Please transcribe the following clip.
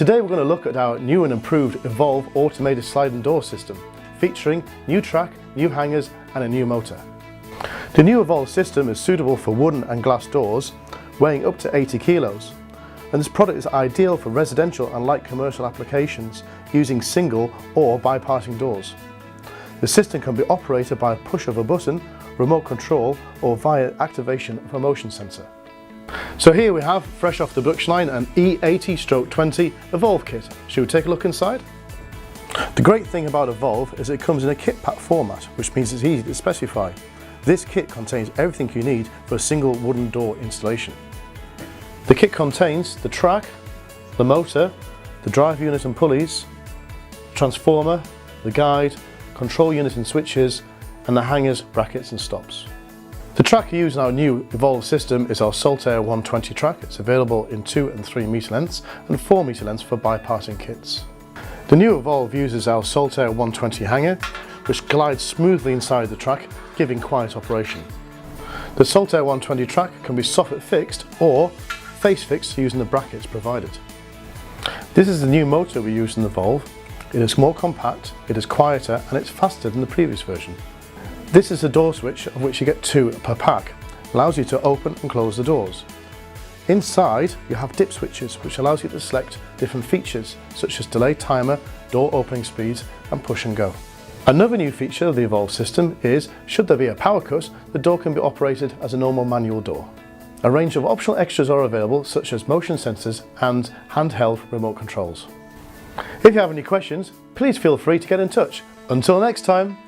Today we're going to look at our new and improved Evolve automated sliding door system, featuring new track, new hangers and a new motor. The new Evolve system is suitable for wooden and glass doors weighing up to 80 kilos, and this product is ideal for residential and light commercial applications using single or bypassing doors. The system can be operated by a push of a button, remote control or via activation of a motion sensor. So here we have, fresh off the production line, an E80/20 Evolve kit. Should we take a look inside? The great thing about Evolve is it comes in a kit pack format, which means it's easy to specify. This kit contains everything you need for a single wooden door installation. The kit contains the track, the motor, the drive unit and pulleys, transformer, the guide, control unit and switches, and the hangers, brackets and stops. The track used in our new Evolve system is our Saltair 120 track. It's available in 2 and 3 metre lengths and 4 metre lengths for bypassing kits. The new Evolve uses our Saltair 120 hanger, which glides smoothly inside the track, giving quiet operation. The Saltair 120 track can be soffit fixed or face fixed using the brackets provided. This is the new motor we use in the Evolve. It is more compact, it is quieter and it's faster than the previous version. This is the door switch, of which you get 2 per pack. It allows you to open and close the doors. Inside you have dip switches, which allows you to select different features such as delay timer, door opening speeds and push and go. Another new feature of the Evolve system is, should there be a power cut, the door can be operated as a normal manual door. A range of optional extras are available, such as motion sensors and handheld remote controls. If you have any questions, please feel free to get in touch. Until next time.